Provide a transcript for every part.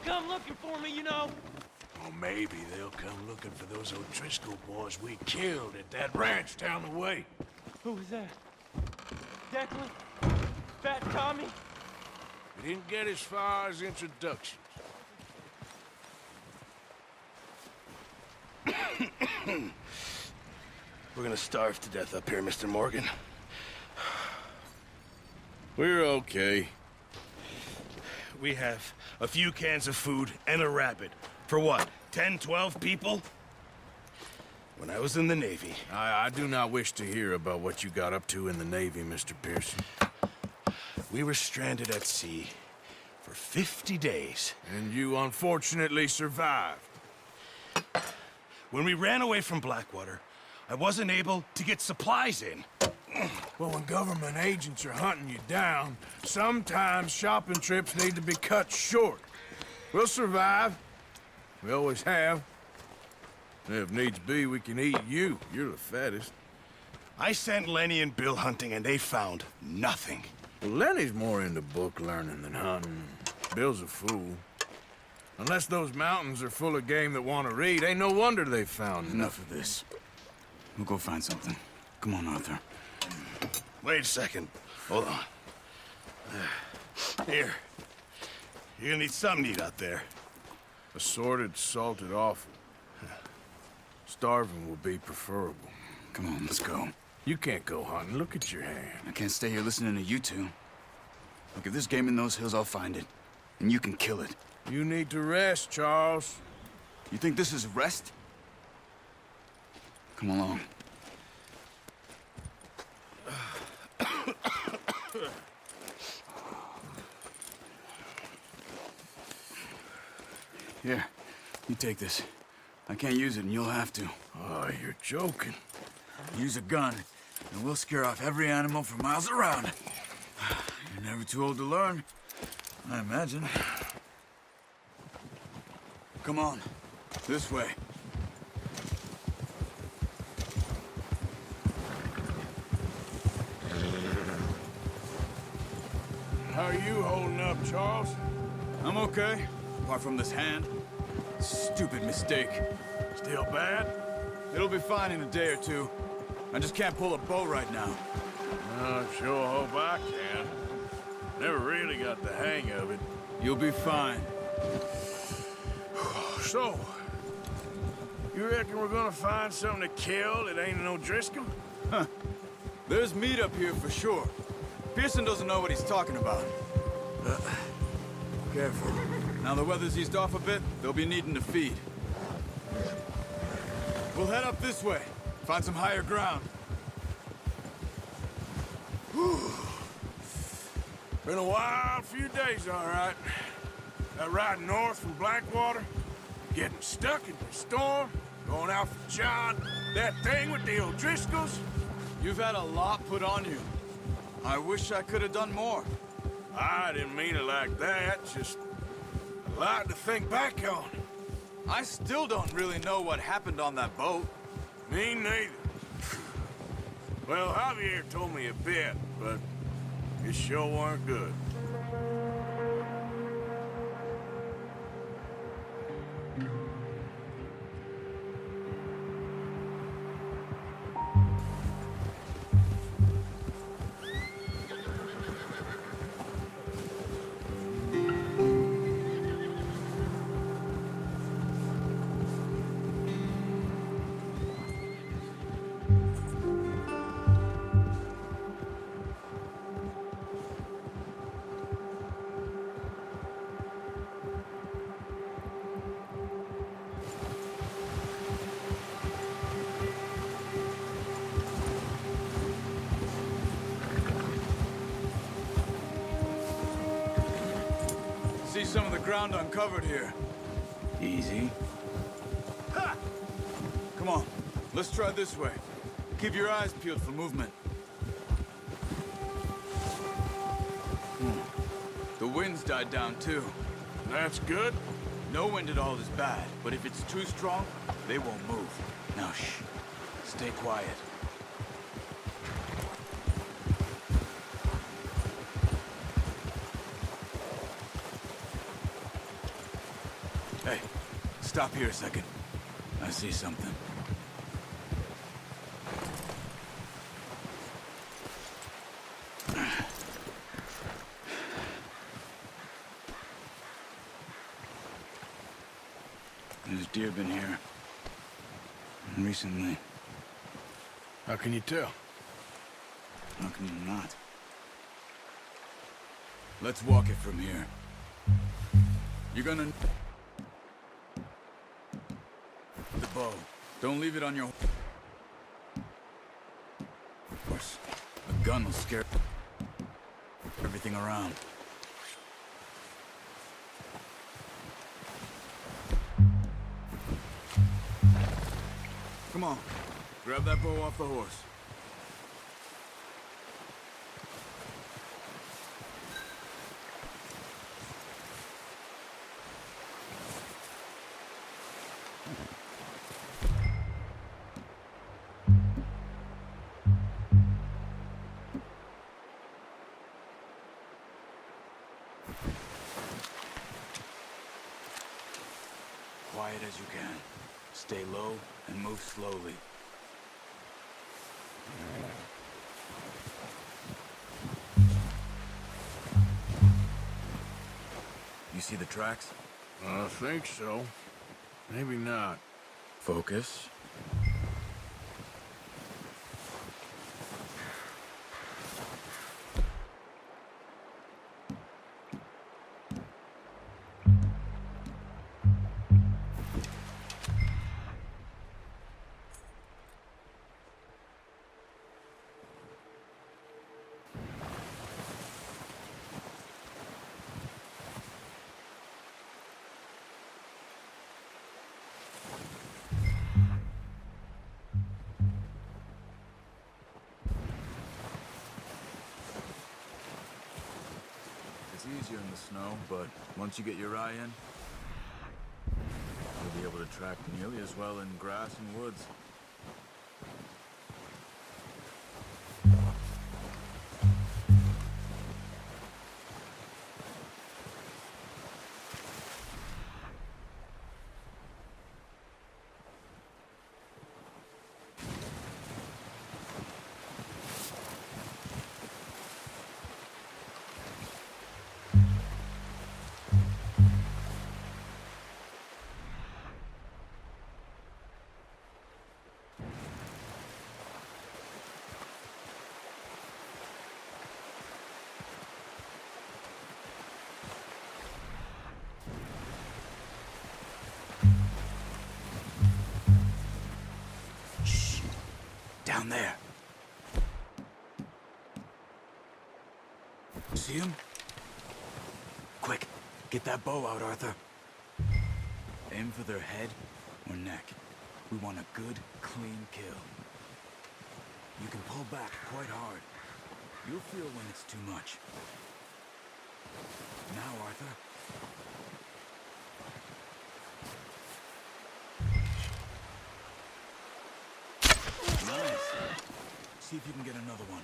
come looking for me, you know. Or maybe they'll come looking for those O'Driscoll boys we killed at that ranch down the way. Who was that? Declan? Fat Tommy? We didn't get as far as introductions. We're gonna starve to death up here, Mr. Morgan. We're okay. We have a few cans of food and a rabbit. For what, 10, 12 people? When I was in the Navy... I do not wish to hear about what you got up to in the Navy, Mr. Pearson. We were stranded at sea for 50 days. And you unfortunately survived. When we ran away from Blackwater, I wasn't able to get supplies in. Well, when government agents are hunting you down, sometimes shopping trips need to be cut short. We'll survive. We always have. If needs be, we can eat you. You're the fattest. I sent Lenny and Bill hunting, and they found nothing. Well, Lenny's more into book learning than hunting. Bill's a fool. Unless those mountains are full of game that want to read, ain't no wonder they found Enough of this. We'll go find something. Come on, Arthur. Wait a second. Hold on. Here. You're gonna need something to eat out there. Assorted, salted offal. Starving will be preferable. Come on, let's go. You can't go hunting. Look at your hand. I can't stay here listening to you two. Look, if there's game in those hills, I'll find it. And you can kill it. You need to rest, Charles. You think this is rest? Come along. Here, you take this. I can't use it, and you'll have to. Oh, you're joking. Use a gun, and we'll scare off every animal for miles around. You're never too old to learn, I imagine. Come on, this way. How are you holding up, Charles? I'm okay, apart from this hand. Stupid mistake. Still bad? It'll be fine in a day or two. I just can't pull a bow right now. I sure hope I can. Never really got the hang of it. You'll be fine. So, you reckon we're gonna find something to kill that ain't no Driscoll? Huh. There's meat up here for sure. Pearson doesn't know what he's talking about. Careful. Now the weather's eased off a bit, they'll be needing to feed. We'll head up this way. Find some higher ground. Whew. Been a wild few days, all right. That ride north from Blackwater, getting stuck in the storm, going out for John, that thing with the O'Driscolls. You've had a lot put on you. I wish I could have done more. I didn't mean it like that, just a lot to think back on. I still don't really know what happened on that boat. Me neither. Well, Javier told me a bit, but it sure weren't good. See some of the ground uncovered here. Easy. Ha! Come on, let's try this way. Keep your eyes peeled for movement. The wind's died down too. That's good. No wind at all is bad, but if it's too strong, they won't move. Now shh, stay quiet. Stop here a second. I see something. There's deer been here. Recently. How can you tell? How can you not? Let's walk it from here. You're gonna... The bow. Don't leave it on your horse. A gun will scare everything around. Come on. Grab that bow off the horse. Quiet as you can. Stay low and move slowly. You see the tracks? I think so. Maybe not. Focus. It's easier in the snow, but once you get your eye in, you'll be able to track nearly as well in grass and woods. Down there. See him? Quick, get that bow out, Arthur. Aim for their head or neck. We want a good, clean kill. You can pull back quite hard. You'll feel when it's too much. Now, Arthur. Nice. See if you can get another one.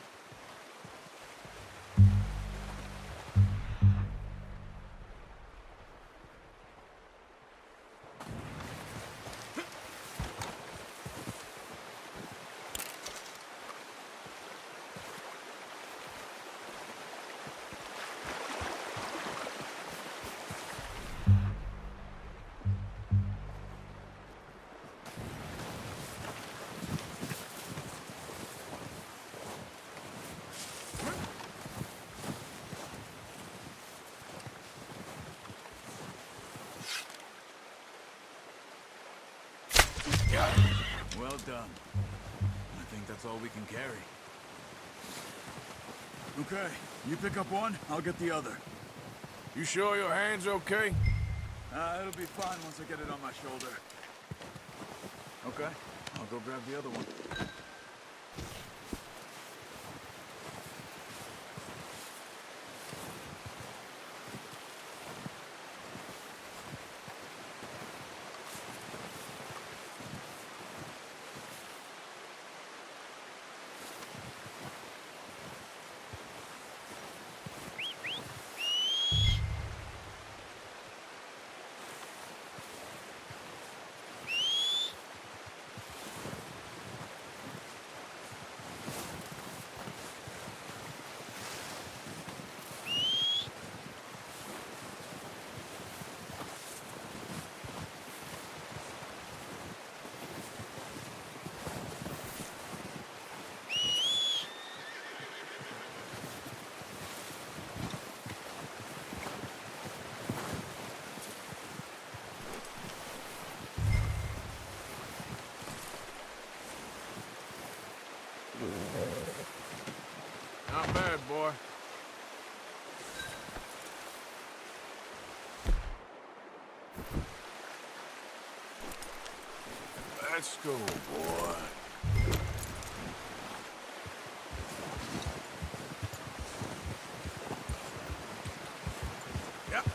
Well done. I think that's all we can carry. Okay, you pick up one, I'll get the other. You sure your hand's okay? It'll be fine once I get it on my shoulder. Okay, I'll go grab the other one. Let's go, boy. Yep.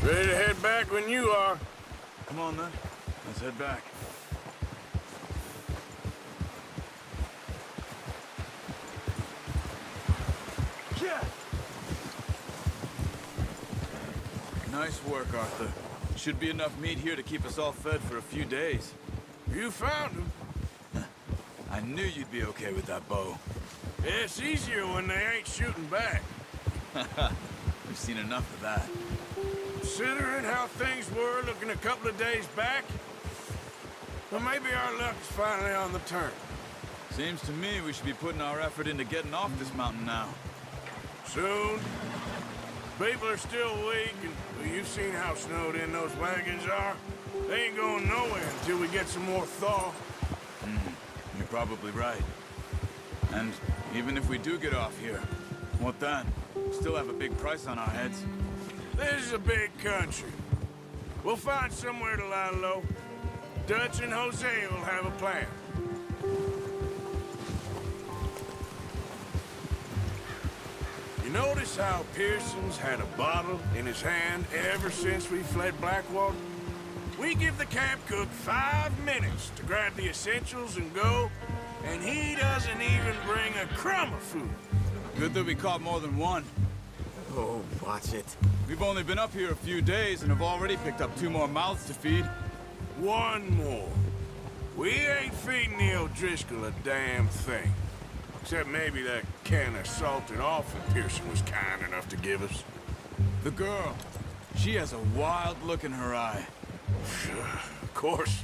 Ready to head back when you are. Come on, then. Let's head back. Yeah. Nice work, Arthur. Should be enough meat here to keep us all fed for a few days. You found him. I knew you'd be okay with that bow. It's easier when they ain't shooting back. We've seen enough of that. Considering how things were looking a couple of days back, well, maybe our luck's finally on the turn. Seems to me we should be putting our effort into getting off this mountain now. Soon. People are still weak, and well, you've seen how snowed in those wagons are. They ain't going nowhere until we get some more thaw. You're probably right. And even if we do get off here, what then? Still have a big price on our heads. This is a big country. We'll find somewhere to lie low. Dutch and Jose will have a plan. You notice how Pearson's had a bottle in his hand ever since we fled Blackwater? We give the camp cook 5 minutes to grab the essentials and go, and he doesn't even bring a crumb of food. Good that we caught more than one. Oh, watch it. We've only been up here a few days and have already picked up 2 more mouths to feed. One more. We ain't feeding the O'Driscoll a damn thing. Except maybe that can of salted offal Pearson was kind enough to give us. The girl, she has a wild look in her eye. Of course.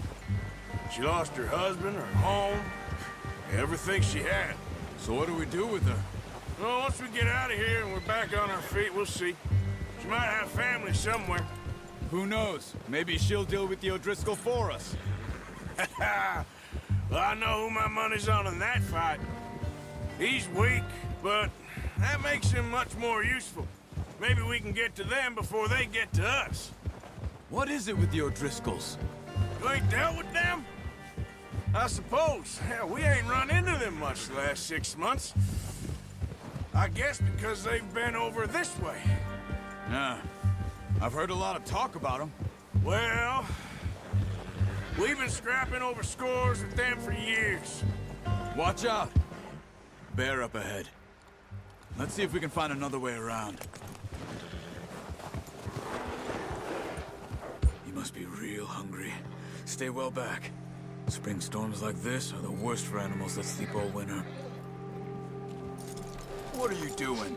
She lost her husband, her home, everything she had. So what do we do with her? Well, once we get out of here and we're back on our feet, we'll see. She might have family somewhere. Who knows? Maybe she'll deal with the O'Driscoll for us. Well, I know who my money's on in that fight. He's weak, but that makes him much more useful. Maybe we can get to them before they get to us. What is it with the O'Driscolls? You ain't dealt with them? I suppose. Hell, we ain't run into them much the last 6 months. I guess because they've been over this way. Yeah. I've heard a lot of talk about them. Well, we've been scrapping over scores with them for years. Watch out! Bear up ahead. Let's see if we can find another way around. You must be real hungry. Stay well back. Spring storms like this are the worst for animals that sleep all winter. What are you doing?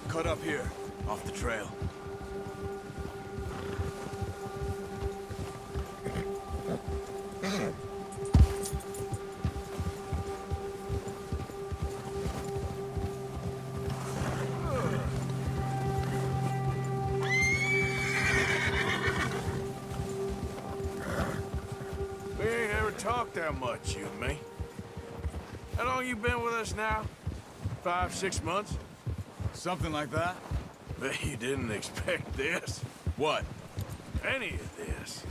Cut up here, off the trail. We ain't ever talked that much, you and me. How long you been with us now? 5, 6 months? Something like that? Bet you didn't expect this. What? Any of this.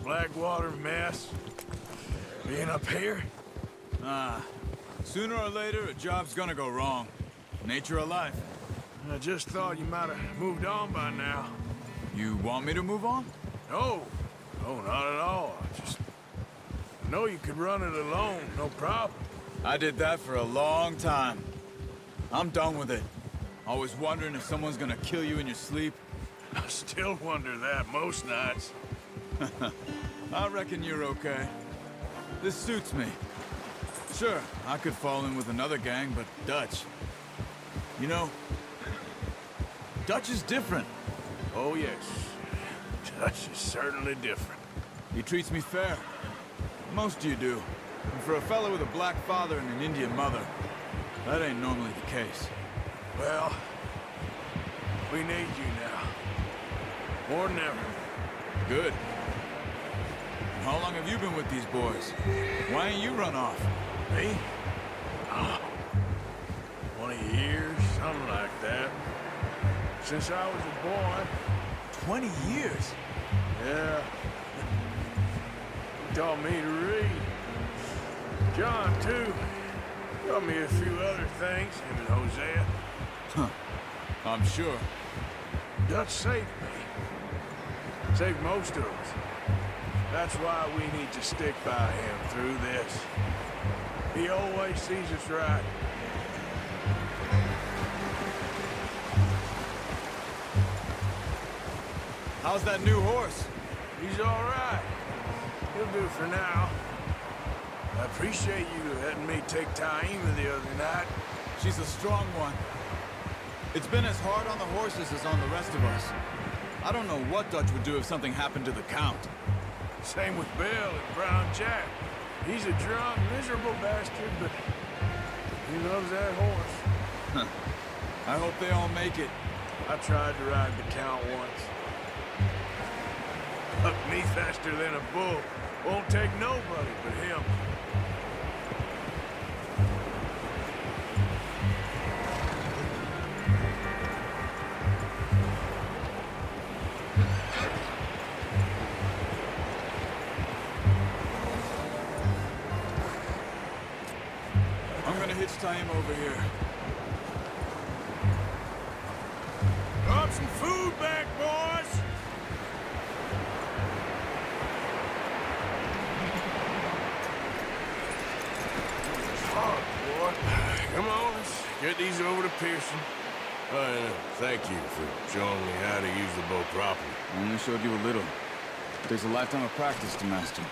Blackwater mess. Being up here? Sooner or later, a job's gonna go wrong. Nature of life. I just thought you might have moved on by now. You want me to move on? No. No, not at all. I know you could run it alone, no problem. I did that for a long time. I'm done with it. Always wondering if someone's gonna kill you in your sleep. I still wonder that most nights. I reckon you're okay. This suits me. Sure, I could fall in with another gang, but Dutch... You know, Dutch is different. Oh, yes. Dutch is certainly different. He treats me fair. Most of you do. And for a fellow with a black father and an Indian mother, that ain't normally the case. Well, we need you now. More than ever. Good. How long have you been with these boys? Why ain't you run off? Me? 20 years, something like that. Since I was a boy. 20 years? Yeah. He taught me to read. John, too. Taught me a few other things, him and Hosea. Huh. I'm sure. Dutch saved me. Saved most of us. That's why we need to stick by him through this. He always sees us right. How's that new horse? He's all right. He'll do for now. I appreciate you letting me take Taima the other night. She's a strong one. It's been as hard on the horses as on the rest of us. I don't know what Dutch would do if something happened to the Count. Same with Bill and Brown Jack. He's a drunk, miserable bastard, but he loves that horse. I hope they all make it. I tried to ride the Count once. Hucked me faster than a bull. Won't take nobody but him. I'm gonna hitch Taima over here. Drop some food back, boys! Hard, boy. Come on, let's get these over to Pearson. Thank you for showing me how to use the bow properly. I only showed you a little. It takes a lifetime of practice to master.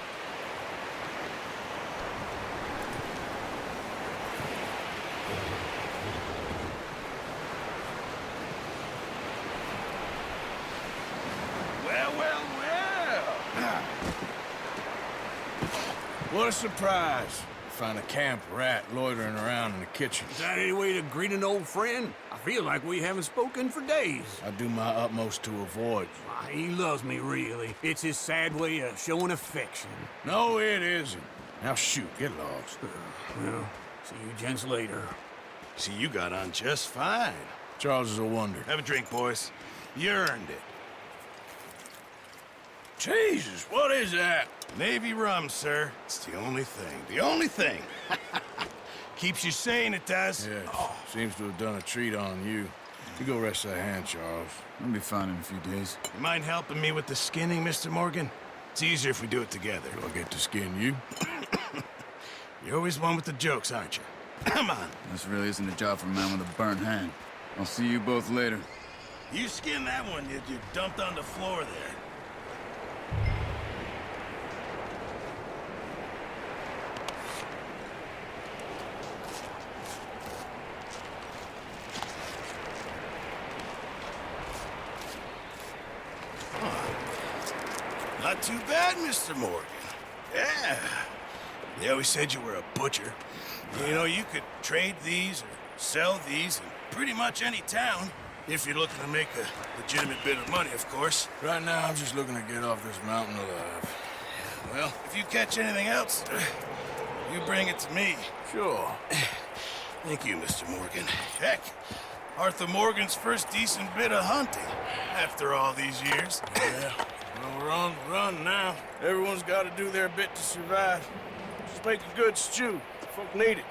Well, well, well! What a surprise. Find a camp rat loitering around in the kitchen. Is that any way to greet an old friend? I feel like we haven't spoken for days. I do my utmost to avoid you. Why, he loves me, really. It's his sad way of showing affection. No, it isn't. Now shoot, get lost. Well, see you gents later. See, you got on just fine. Charles is a wonder. Have a drink, boys. You earned it. Jesus, what is that? Navy rum, sir. It's the only thing. The only thing. Keeps you sane, it does. Yes, seems to have done a treat on you. You go rest that hand, Charles. I'll be fine in a few days. You mind helping me with the skinning, Mr. Morgan? It's easier if we do it together. Do I get to skin you? You're always one with the jokes, aren't you? Come on. This really isn't a job for a man with a burnt hand. I'll see you both later. You skinned that one you dumped on the floor there. Not too bad, Mr. Morgan. Yeah. They always said you were a butcher. You know, you could trade these or sell these in pretty much any town. If you're looking to make a legitimate bit of money, of course. Right now, I'm just looking to get off this mountain alive. Well, if you catch anything else, you bring it to me. Sure. Thank you, Mr. Morgan. Heck, Arthur Morgan's first decent bit of hunting after all these years. Yeah. Well, we're on the run now. Everyone's got to do their bit to survive. Just make a good stew. Folk need it.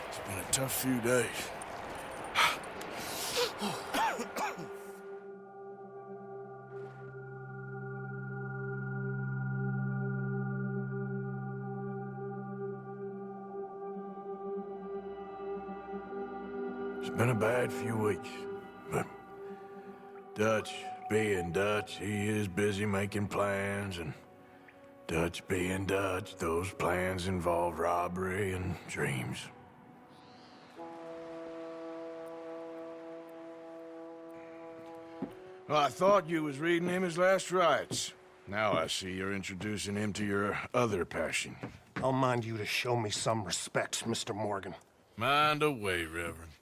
It's been a tough few days. It's been a bad few weeks, but Dutch being Dutch, he is busy making plans, and Dutch being Dutch, those plans involve robbery and dreams. Well, I thought you was reading him his last rites. Now I see you're introducing him to your other passion. I'll mind you to show me some respect, Mr. Morgan. Mind away, Reverend.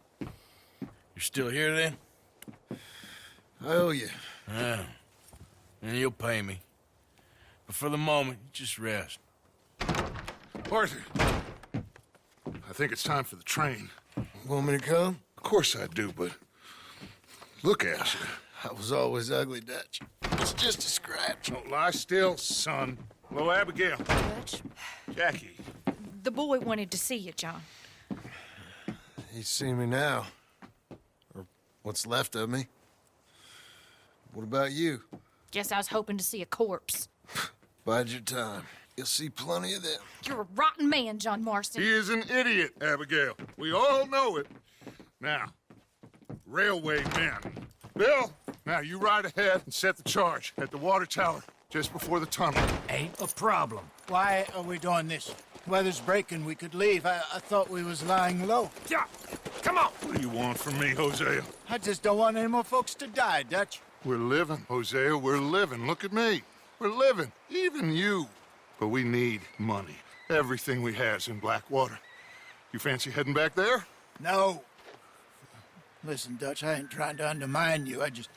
You're still here then? I owe you. Yeah. And you'll pay me. But for the moment, just rest. Arthur, I think it's time for the train. Want me to come? Of course I do, but look at you. I was always ugly, Dutch. It's just a scratch. Don't lie still, son. Hello, Abigail. Dutch, Jackie. the boy wanted to see you, John. He's seen me now. Or what's left of me. What about you? Guess I was hoping to see a corpse. Bide your time. You'll see plenty of them. You're a rotten man, John Marston. He is an idiot, Abigail. We all know it. Now, railway men. Bill, now you ride ahead and set the charge at the water tower just before the tunnel. Ain't a problem. Why are we doing this? Weather's breaking. We could leave. I thought we was lying low. Yeah, come on. What do you want from me, Hosea? I just don't want any more folks to die, Dutch. We're living, Hosea. We're living. Look at me. We're living. Even you. But we need money. Everything we has in Blackwater. You fancy heading back there? No. Listen, Dutch, I ain't trying to undermine you. I just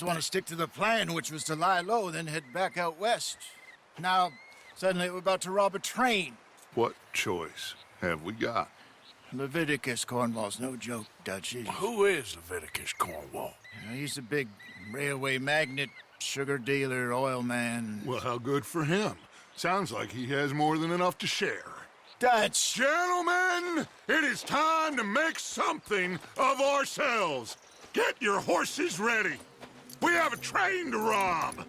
want to stick to the plan, which was to lie low, then head back out west. Now, suddenly we're about to rob a train. What choice have we got? Leviticus Cornwall's no joke, Dutch. Who is Leviticus Cornwall? He's a big railway magnate, sugar dealer, oil man. Well, how good for him. Sounds like he has more than enough to share. Dutch! Gentlemen, it is time to make something of ourselves. Get your horses ready. We have a train to rob.